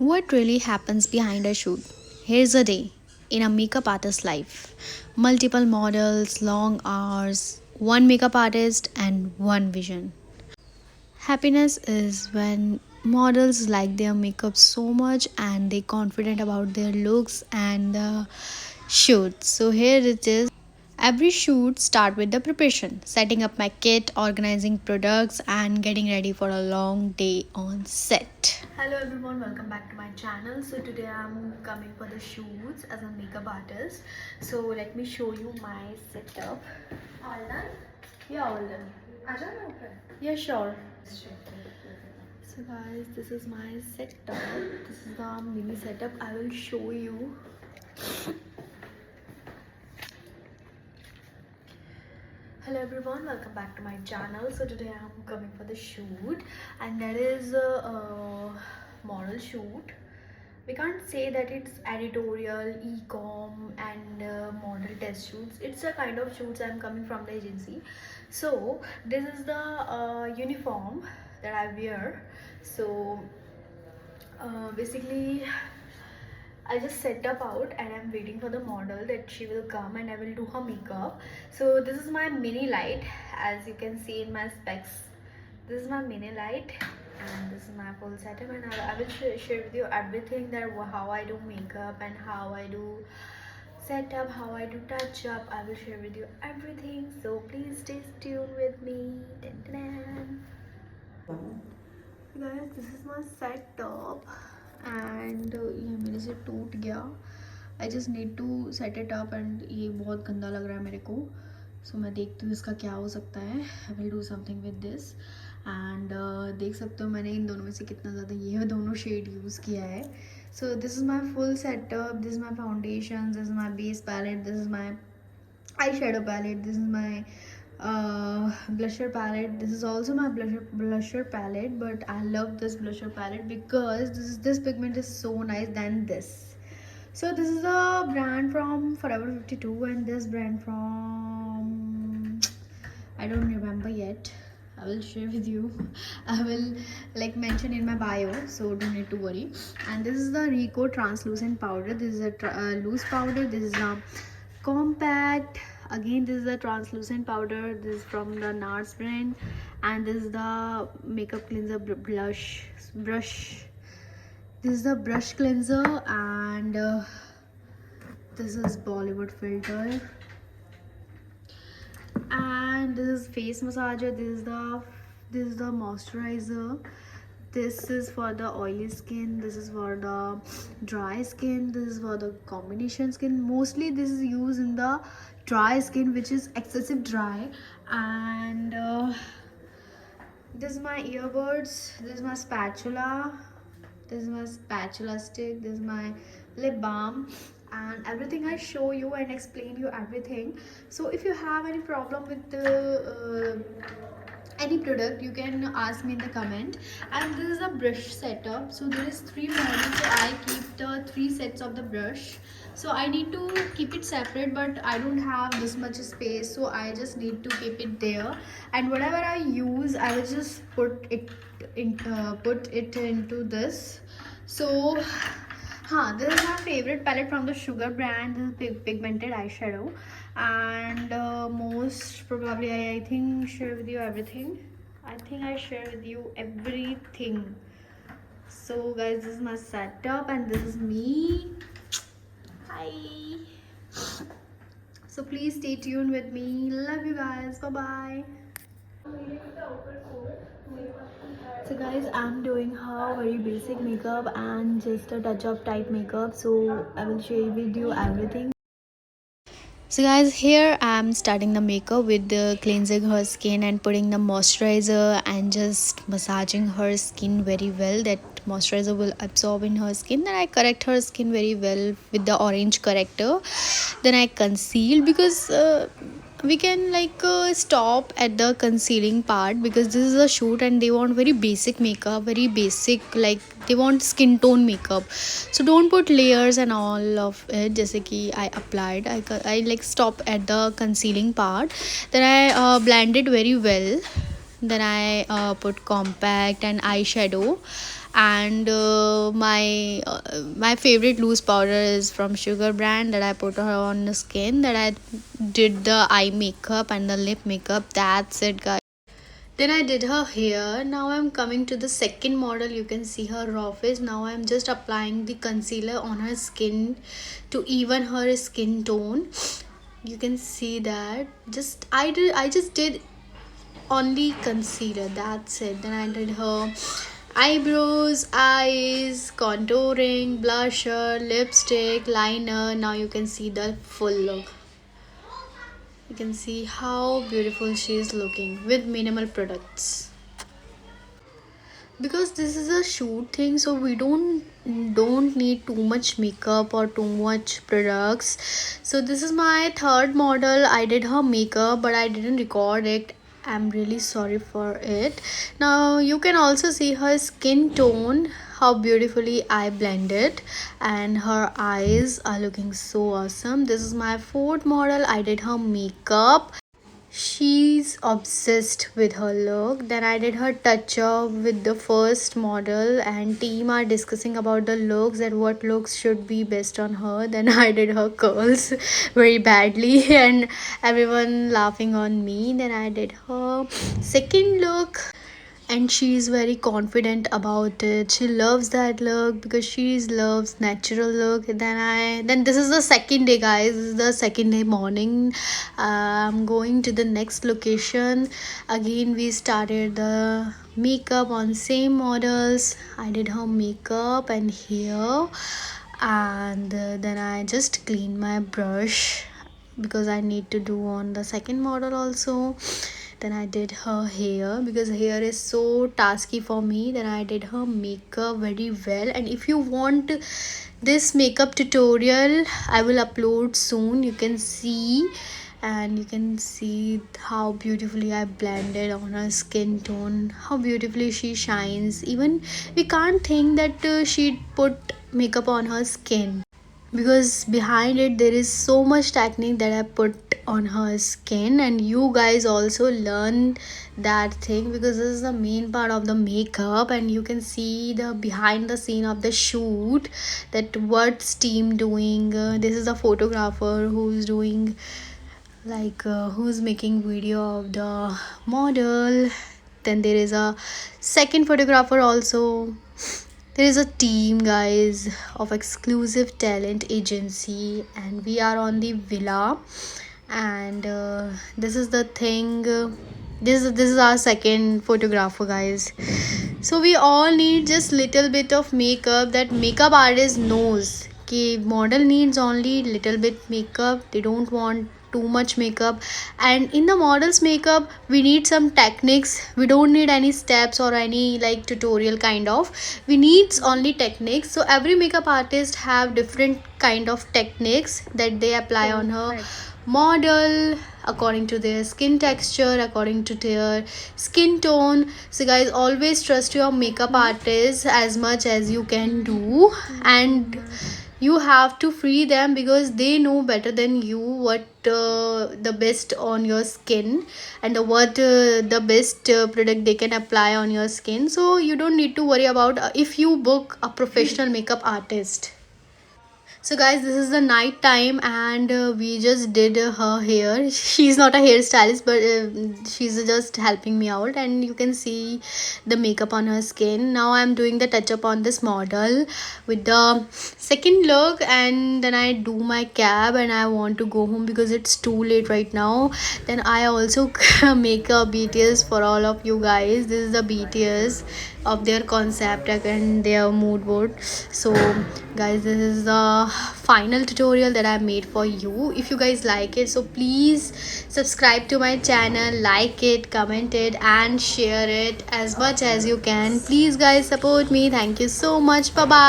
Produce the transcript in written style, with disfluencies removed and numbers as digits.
What really happens behind a shoot? Here's a day in a makeup artist's life. Multiple models, long hours, one makeup artist, and one vision. Happiness is when models like their makeup so much and they confident about their looks and the shoot. So here it is. Every shoot start with the preparation, setting up my kit, organizing products and getting ready for a long day on set. Hello everyone, welcome back to my channel. So today I'm coming for the shoots as a makeup artist. So let me show you my setup. All done? Yeah, all done. Yeah, sure. So guys, this is my setup. This is the mini setup. I will show you. Hello everyone, welcome back to my channel. So today I'm coming for the shoot and that is a model shoot. We can't say that it's editorial, e-com and model test shoots. It's a kind of shoots. I'm coming from the agency. So this is the uniform that I wear. So basically I just set up out and I'm waiting for the model that she will come and I will do her makeup. So this is my mini light, as you can see in my specs. This is my mini light and this is my full setup, and I will share with you everything that how I do makeup and how I do setup, how I do touch up. I will share with you everything, so please stay tuned with me. Dun, dun, dun. Guys, this is my setup and ये मेरे से टूट गया. I just need to set it up and ये बहुत गंदा लग रहा है मेरे को. So मैं देखती हूँ इसका क्या हो सकता है. I will do something with this and देख सकते हो मैंने इन दोनों में से कितना ज़्यादा ये दोनों शेड यूज़ किया है. So this is my full setup. This is my foundation. This is my base palette. This is my eyeshadow palette. This is my blusher palette. This is also my blusher palette, but I love this blusher palette because this pigment is so nice than this. So this is a brand from Forever 52 and this brand from I don't remember yet. I will share with you. I will like mention in my bio, so don't need to worry. And this is the Rico translucent powder. This is a loose powder. This is a compact. Again, this is a translucent powder. This is from the NARS brand, and this is the makeup cleanser brush. This is the brush cleanser, and this is Bollywood filter, and this is face massager. This is the moisturizer. This is for the oily skin. This is for the dry skin. This is for the combination skin. Mostly this is used in the dry skin, which is excessive dry. And this is my earbuds. This is my spatula. This is my spatula stick. This is my lip balm. And everything I show you and explain you everything. So if you have any problem with the any product, you can ask me in the comment. And this is a brush setup. So there is 3 models, so I keep the 3 sets of the brush. So I need to keep it separate, but I don't have this much space, so I just need to keep it there. And whatever I use, I will just put it into this. So this is my favorite palette from the Sugar brand. This is pigmented eyeshadow, and most probably I think share with you everything. I think I share with you everything. So guys, this is my setup and this is me. Hi. So please stay tuned with me. Love you guys. Bye bye. So guys, I'm doing her very basic makeup and just a touch up type makeup, so I will share with you everything. So guys, here I'm starting the makeup with the cleansing her skin and putting the moisturizer and just massaging her skin very well. That moisturizer will absorb in her skin. Then I correct her skin very well with the orange corrector. Then I conceal because we can like stop at the concealing part because this is a shoot and they want very basic makeup, very basic, like they want skin tone makeup. So don't put layers and all of it. जैसे कि I applied, I like stop at the concealing part. Then I blend it very well. Then I put compact and eyeshadow And my favorite loose powder is from Sugar brand that I put her on the skin, that I did the eye makeup and the lip makeup. That's it, guys. Then I did her hair. Now I'm coming to the second model. You can see her raw face. Now I'm just applying the concealer on her skin to even her skin tone. You can see that. I just did only concealer. That's it. Then I did her eyebrows, eyes, contouring, blusher, lipstick, liner. Now you can see the full look. You can see how beautiful she is looking with minimal products. Because this is a shoot thing, so we don't need too much makeup or too much products. So this is my third model. I did her makeup but I didn't record it. I'm really sorry for it. Now you can also see her skin tone, how beautifully I blended, and her eyes are looking so awesome. This is my fourth model. I did her makeup. She's obsessed with her look. Then I did her touch up with the first model, and team are discussing about the looks and what looks should be best on her. Then I did her curls very badly and everyone laughing on me. Then I did her second look and she's very confident about it. She loves that look because she loves natural look. Then this is the second day, guys. This is the second day morning. I'm going to the next location. Again we started the makeup on same models. I did her makeup and hair, and then I just cleaned my brush because I need to do on the second model also. Then I did her hair because hair is so tasky for me. Then I did her makeup very well, and if you want this makeup tutorial, I will upload soon. You can see, and you can see how beautifully I blended on her skin tone, how beautifully she shines. Even we can't think that she put makeup on her skin, because behind it there is so much technique that I put on her skin, and you guys also learn that thing because this is the main part of the makeup. And you can see the behind the scene of the shoot, that what's team doing. This is the photographer who's doing who's making video of the model. Then there is a second photographer also. There is a team, guys, of exclusive talent agency, and we are on the villa. And this is the thing. This is our second photographer, guys. So we all need just little bit of makeup. That makeup artist knows कि model needs only little bit makeup. They don't want too much makeup. And in the model's makeup we need some techniques. We don't need any steps or any like tutorial kind of. We needs only techniques. So every makeup artist have different kind of techniques that they apply on her model according to their skin texture, according to their skin tone. So guys, always trust your makeup artist as much as you can do, and you have to free them because they know better than you what the best on your skin, and what the best product they can apply on your skin. So you don't need to worry about if you book a professional makeup artist. So guys, this is the night time, and we just did her hair. She's not a hairstylist, but she's just helping me out, and you can see the makeup on her skin. Now I'm doing the touch up on this model with the second look, and then I do my cab and I want to go home because it's too late right now. Then I also make a BTS for all of you guys. This is the BTS of their concept and their mood board. So guys, this is the final tutorial that I made for you. If you guys like it, so please subscribe to my channel, like it, comment it, and share it as much as you can. Please guys, support me. Thank you so much. Bye bye.